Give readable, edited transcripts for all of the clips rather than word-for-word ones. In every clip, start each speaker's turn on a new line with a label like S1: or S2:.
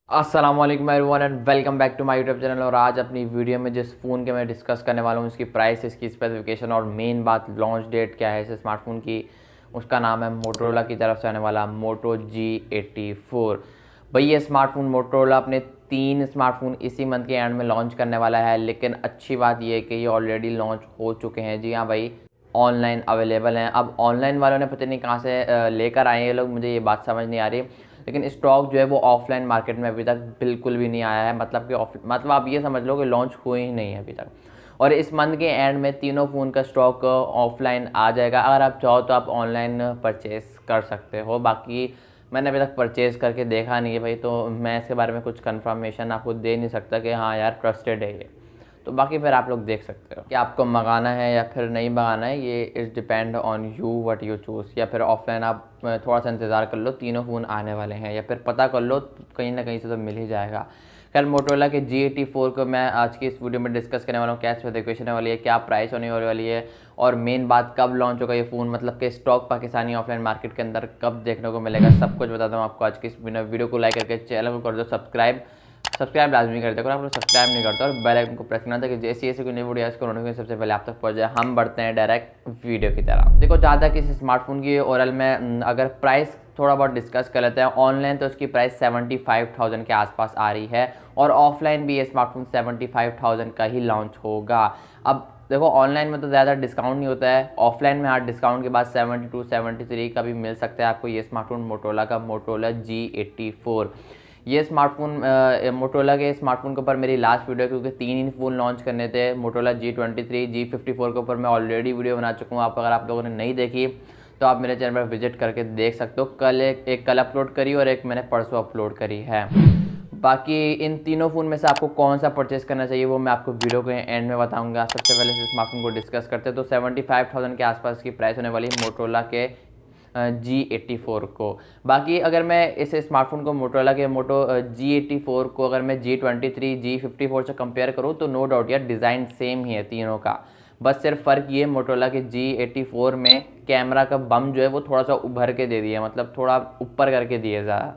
S1: अस्सलाम वालेकुम everyone and welcome back to my YouTube channel. और आज अपनी वीडियो में जिस फ़ोन के मैं डिस्कस करने वाला हूँ, इसकी प्राइस, इसकी स्पेसिफिकेशन और मेन बात लॉन्च डेट क्या है इस स्मार्टफोन की, उसका नाम है मोटोरोला की तरफ से आने वाला मोटो G84। भाई ये स्मार्टफोन मोटोरोला अपने 3 स्मार्टफोन इसी मंथ के एंड में लॉन्च करने वाला है, लेकिन अच्छी बात यह है कि ये ऑलरेडी लॉन्च हो चुके हैं। जी हाँ भाई, ऑनलाइन अवेलेबल हैं। अब ऑनलाइन वालों ने पता नहीं कहाँ से लेकर आए हैं ये लोग, मुझे ये बात समझ नहीं आ रही। लेकिन स्टॉक जो है वो ऑफलाइन मार्केट में अभी तक बिल्कुल भी नहीं आया है, मतलब कि मतलब आप ये समझ लो कि लॉन्च हुए ही नहीं है अभी तक। और इस मंथ के एंड में तीनों फ़ोन का स्टॉक ऑफलाइन आ जाएगा। अगर आप चाहो तो आप ऑनलाइन परचेस कर सकते हो, बाकी मैंने अभी तक परचेज़ करके देखा नहीं है भाई, तो मैं इसके बारे में कुछ कंफर्मेशन आपको दे नहीं सकता कि हाँ यार ट्रस्टेड है ये। तो बाकी फिर आप लोग देख सकते हो कि आपको मंगाना है या फिर नहीं मंगाना है, ये it's depend on you what you choose. या फिर ऑफलाइन आप थोड़ा सा इंतज़ार कर लो, तीनों फ़ोन आने वाले हैं, या फिर पता कर लो, कहीं ना कहीं से तो मिल ही जाएगा। खैर मोटोरोला के G84 को मैं आज की इस वीडियो में डिस्कस करने वाला हूँ। क्या स्पेसिफिकेशन होने वाली है, क्या प्राइस होने वाली है, और मेन बात कब लॉन्च होगा ये फ़ोन, मतलब कि स्टॉक पाकिस्तानी ऑफलाइन मार्केट के अंदर कब देखने को मिलेगा, सब कुछ बताता हूँ आपको आज की इस वीडियो को लाइक करके चैनल को कर दो सब्सक्राइब लाजमी कर दो। अगर आप लोग सब्सक्राइब नहीं करते और बेल आइकन को प्रेस करना ताकि जैसे कोई नई वीडियो इसको नोटिफिकेशन सबसे पहले आप तक पहुंच जाए। हम बढ़ते हैं डायरेक्ट वीडियो की तरफ। देखो, जहाँ तक इस स्मार्टफोन की ओरल में अगर प्राइस थोड़ा बहुत डिस्कस कर लेते हैं, ऑनलाइन तो इसकी प्राइस 75,000 के आसपास आ रही है, और ऑफलाइन भी ये स्मार्टफोन 75,000 का ही लॉन्च होगा। अब देखो, ऑनलाइन में तो ज़्यादा डिस्काउंट नहीं होता है, ऑफलाइन में हाँ डिस्काउंट के बाद 72 73 का भी मिल सकता है आपको ये स्मार्टफोन मोटोरोला का मोटोरोला G84। ये स्मार्टफोन मोटोरोला के स्मार्टफोन के ऊपर मेरी लास्ट वीडियो, क्योंकि 3 ही फ़ोन लॉन्च करने थे मोटोरोला G23 G54 के ऊपर मैं ऑलरेडी वीडियो बना चुका हूँ। अगर आप लोगों ने नहीं देखी तो आप मेरे चैनल पर विजिट करके देख सकते हो। कल एक कल अपलोड करी और एक मैंने परसों अपलोड करी है। बाकी इन तीनों फ़ोन में से आपको कौन सा परचेस करना चाहिए वो मैं आपको वीडियो के एंड में बताऊंगा। सबसे पहले इस स्मार्टफोन को डिस्कस करते हैं। तो 75,000 के आसपास की प्राइस होने वाली है मोटोरोला के G84 को। बाकी अगर मैं इस स्मार्टफोन को मोटोरोला के G84 को अगर मैं G23 G54 से कंपेयर करूँ तो नो डाउट यार डिज़ाइन सेम ही है तीनों का। बस सिर्फ फ़र्क ये मोटोरोला के G84 में कैमरा का बम जो है वो थोड़ा सा उभर के दे दिया, मतलब थोड़ा ऊपर करके दिए ज़्यादा,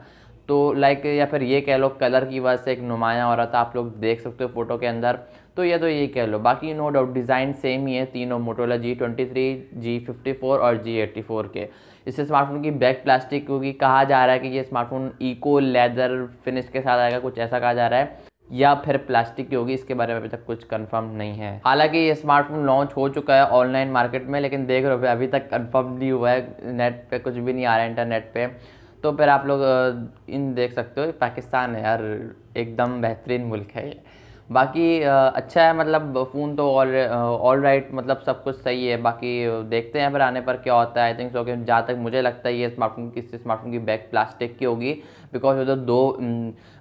S1: तो लाइक या फिर ये कह लो कलर की वजह से एक नुमाया हो रहा था, आप लोग देख सकते हो फोटो के अंदर। तो ये कह लो, बाकी नो डाउट डिज़ाइन सेम ही है तीनों मोटोरोला G23 G54 और G84 के। इस स्मार्टफोन की बैक प्लास्टिक, क्योंकि कहा जा रहा है कि ये स्मार्टफोन इको लेदर फिनिश के साथ आएगा, कुछ ऐसा कहा जा रहा है, या फिर प्लास्टिक की होगी, इसके बारे में अभी तक कुछ कंफर्म नहीं है। हालांकि ये स्मार्टफोन लॉन्च हो चुका है ऑनलाइन मार्केट में, लेकिन देख रहे हो अभी तक कंफर्म नहीं हुआ है, नेट पे कुछ भी नहीं आ रहा है इंटरनेट पे। तो फिर आप लोग इन देख सकते हो, पाकिस्तान है यार, एकदम बेहतरीन मुल्क है ये। बाकी अच्छा है, मतलब फ़ोन तो ऑल राइट, मतलब सब कुछ सही है। बाकी देखते हैं फिर आने पर क्या होता है। आई थिंक सो कि जहाँ तक मुझे लगता है ये स्मार्टफोन की बैक प्लास्टिक की होगी, बिकॉज वो तो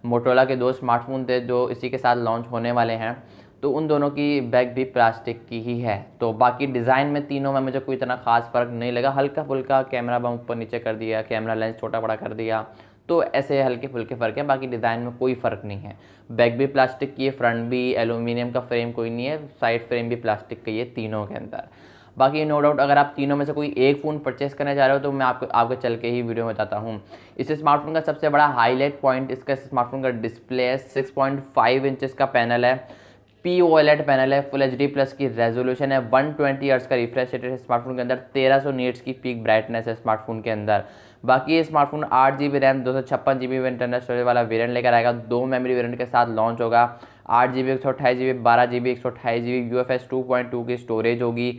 S1: मोटोरोला के 2 स्मार्टफोन थे जो इसी के साथ लॉन्च होने वाले हैं, तो उन दोनों की बैक भी प्लास्टिक की ही है। तो बाकी डिज़ाइन में तीनों में मुझे कोई इतना खास फ़र्क नहीं लगा, हल्का फुल्का कैमरा बम ऊपर नीचे कर दिया, कैमरा लेंस छोटा बड़ा कर दिया, तो ऐसे हल्के फुल्के फ़र्क है, बाकी डिज़ाइन में कोई फ़र्क नहीं है। बैक भी प्लास्टिक की है, फ्रंट भी एल्यूमिनियम का फ्रेम कोई नहीं है, साइड फ्रेम भी प्लास्टिक का ही है तीनों के अंदर। बाकी नो डाउट अगर आप तीनों में से कोई एक फ़ोन परचेस करने जा रहे हो तो मैं आपको चल के ही वीडियो में बताता हूँ। इस स्मार्टफोन का सबसे बड़ा हाईलाइट पॉइंट इसका स्मार्टफोन का डिस्प्ले है। 6.5 इंचेस का पैनल है, POLED पैनल है, फुल HD प्लस की रेजोल्यूशन है, 120 हर्ट्ज का रिफ्रेश रेट है स्मार्टफोन के अंदर, 1300 नीट्स की पीक ब्राइटनेस है स्मार्टफोन के अंदर। बाकी ये smartphone 8GB RAM 256GB internal storage वाला वेरिएंट लेकर आएगा, 2 मेमोरी वेरिएंट के साथ लॉन्च होगा। 8GB 128GB 12GB 128GB UFS 2.2 की स्टोरेज होगी।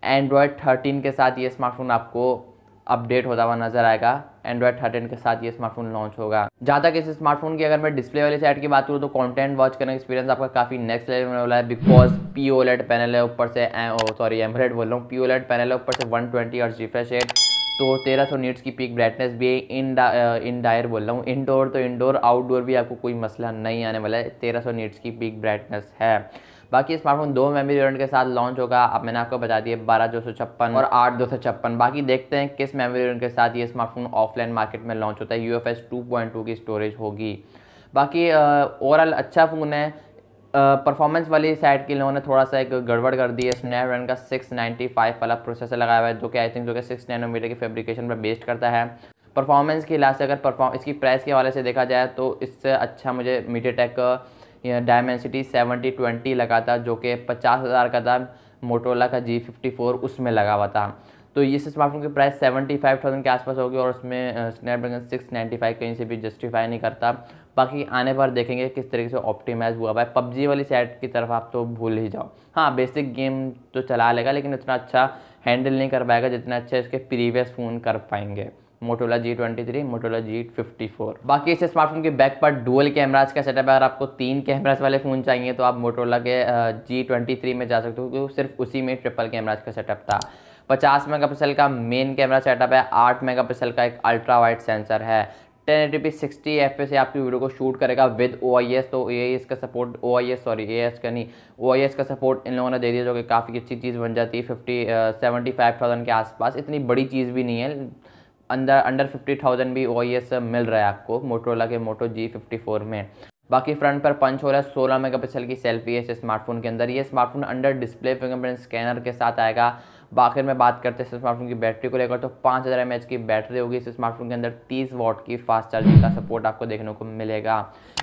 S1: एंड्रॉयड 13 के साथ ये स्मार्टफोन आपको अपडेट होता हुआ नजर आएगा। एंड्रॉयड 13 के साथ ये स्मार्टफोन लॉन्च होगा। जहाँ तक इस स्मार्टफोन की अगर मैं डिस्प्ले वाली साइड की बात करूँ तो कंटेंट वॉच करने का एक्सपीरियंस आपका काफ़ी नेक्स्ट लेवल में वाला है, बिकॉज POLED पैनल है, ऊपर से एमोलेड बोल रहा हूँ, POLEड पैनल है, ऊपर से 120 हर्ट्ज रिफ्रेश रेट, तो 1300 नीट्स की पीक ब्राइटनेस भी है। इनडायर बोल रहा हूँ, इंडोर तो इंडोर, आउटडोर भी आपको कोई मसला नहीं आने वाला है, 1300 नीट्स की पीक ब्राइटनेस है। बाकी स्मार्टफोन 2 मेमोरी वेरिएंट के साथ लॉन्च होगा। अब मैंने आपको बता दिया 12/256 और 8/256। बाकी देखते हैं किस मेमोरी वेरिएंट के साथ ये स्मार्टफोन ऑफलाइन मार्केट में लॉन्च होता है। UFS 2.2 की स्टोरेज होगी। बाकी ओवरऑल अच्छा फ़ोन है। परफॉर्मेंस वाली साइड के लोगों ने थोड़ा सा एक गड़बड़ कर दी है। स्नैपड्रैगन का 695 वाला प्रोसेसर लगाया हुआ है, जो कि आई थिंक 6 नैनोमीटर की फैब्रिकेशन पर बेस्ड करता है। परफॉर्मेंस के लिहाज से अगर इसकी प्राइस के हवाले से देखा जाए तो इससे अच्छा मुझे मीडियाटेक डायमेंसिटी 7020 लगा था, जो कि 50,000 का था। मोटोरोला का G54 उसमें लगा हुआ था। तो इस स्मार्टफोन की प्राइस 75,000 के आसपास होगी और उसमें स्नैपड्रैगन 695 कहीं से भी जस्टिफाई नहीं करता। बाकी आने पर देखेंगे किस तरीके से ऑप्टिमाइज हुआ है। पबजी वाली साइड की तरफ आप तो भूल ही जाओ। हाँ, बेसिक गेम तो चला लेगा लेकिन इतना अच्छा हैंडल नहीं कर पाएगा जितना अच्छा इसके प्रीवियस फ़ोन कर पाएंगे, मोटोरोला G23, मोटोरोला G54। बाकी इस स्मार्टफोन के बैक पर डुअल कैमराज का सेटअप है। अगर आपको 3 कैमराज वाले फ़ोन चाहिए तो आप मोटोरोला के G23 में जा सकते हो, क्योंकि सिर्फ उसी में ट्रिपल कैमराज का सेटअप था। 50 मेगापिक्सल का मेन कैमरा सेटअप है, 8 मेगापिक्सल का एक अल्ट्रा वाइड सेंसर है, 1080p 60 fps से आपकी वीडियो को शूट करेगा विद OIS। तो AIS का सपोर्ट, AIS का नहीं, OIS का सपोर्ट इन लोगों ने दे दिया, जो कि काफ़ी अच्छी चीज़ बन जाती है। 75,000 के आसपास, इतनी बड़ी चीज़ भी नहीं है, अंडर 50,000 भी OIS मिल रहा है आपको मोटोरोला के मोटो G54 में। बाकी फ्रंट पर पंच हो रहा है, 16 मेगापिक्सल की सेल्फी है इस स्मार्टफोन के अंदर। ये smartphone under display fingerprint scanner के साथ आएगा। आखिर में बात करते हैं इस स्मार्टफोन की बैटरी को लेकर, तो 5000 mAh की बैटरी होगी इस स्मार्टफोन के अंदर। 30 वाट की फास्ट चार्जिंग का सपोर्ट आपको देखने को मिलेगा।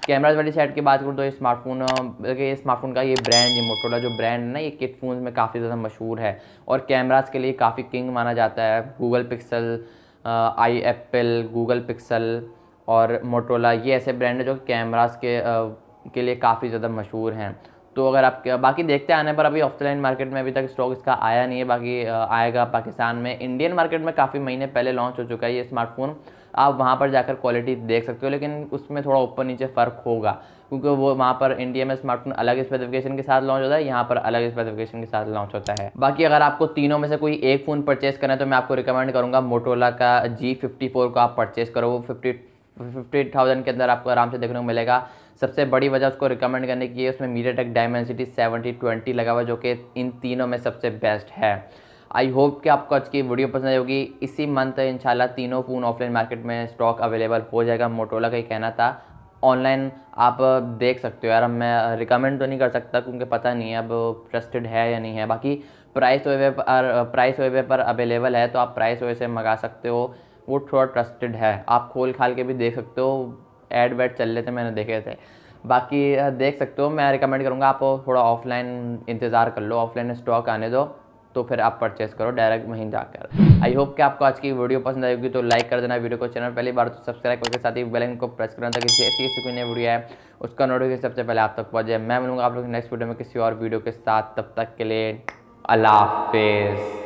S1: कैमराज वाली साइड की बात करूँ तो ये स्मार्टफोन का ये ब्रांड, ये मोटोरोला जो ब्रांड है ना, ये किट फोन में काफ़ी ज़्यादा मशहूर है और कैमराज के लिए काफ़ी किंग माना जाता है। Google pixel, Apple, Google pixel और मोटोरोला, ये ऐसे ब्रांड है जो कैमरास के लिए काफ़ी ज़्यादा मशहूर हैं। तो अगर आप बाकी देखते आने पर, अभी ऑफलाइन मार्केट में अभी तक स्टॉक इसका आया नहीं है, बाकी आएगा पाकिस्तान में। इंडियन मार्केट में काफ़ी महीने पहले लॉन्च हो चुका है ये स्मार्टफोन। आप वहाँ पर जाकर क्वालिटी देख सकते हो, लेकिन उसमें थोड़ा ऊपर नीचे फ़र्क होगा, क्योंकि वो वहाँ पर इंडिया में स्मार्टफोन अलग स्पेसिफिकेशन के साथ लॉन्च होता है, यहाँ पर अलग स्पेसिफिकेशन के साथ लॉन्च होता है। बाकी अगर आपको तीनों में से कोई एक फ़ोन परचेस करना है तो मैं आपको रिकमेंड करूँगा मोटोरोला का G54 को आप परचेस करो। वो 50,000 के अंदर आपको आराम से देखने को मिलेगा। सबसे बड़ी वजह उसको रिकमेंड करने की है, उसमें मीडियाटेक डायमेंसिटी 7020 लगा हुआ, जो कि इन तीनों में सबसे बेस्ट है। आई होप कि आपको आज की वीडियो पसंद आई होगी। इसी मंथ इंशाल्लाह तीनों फ़ोन ऑफलाइन मार्केट में स्टॉक अवेलेबल हो जाएगा। मोटोरोला का ही कहना था, ऑनलाइन आप देख सकते हो यार। मैं रिकमेंड तो नहीं कर सकता क्योंकि पता नहीं है अब ट्रस्टेड है या नहीं है। बाकी प्राइस वेब पर अवेलेबल है, तो आप प्राइस वेब से मंगा सकते हो, वो थोड़ा ट्रस्टेड है। आप खोल खाल के भी देख सकते हो, ऐड वैड चल रहे थे, मैंने देखे थे। बाकी देख सकते हो। मैं रिकमेंड करूँगा आप थोड़ा ऑफलाइन इंतज़ार कर लो, ऑफलाइन स्टॉक आने दो, तो फिर आप परचेस करो डायरेक्ट वहीं जाकर। आई होप कि आपको आज की वीडियो पसंद आएगी, तो लाइक कर देना वीडियो को, चैनल पहली बार तो सब्सक्राइब करके साथ ही बेल आइकन को प्रेस करना, ताकि जैसी कोई नई वीडियो है उसका नोटिफिकेशन सबसे पहले आप तक पहुँच जाए। मैं मिलूंगा आप लोग नेक्स्ट वीडियो में किसी और वीडियो के साथ, तब तक के लिए अल्लाह हाफिज़।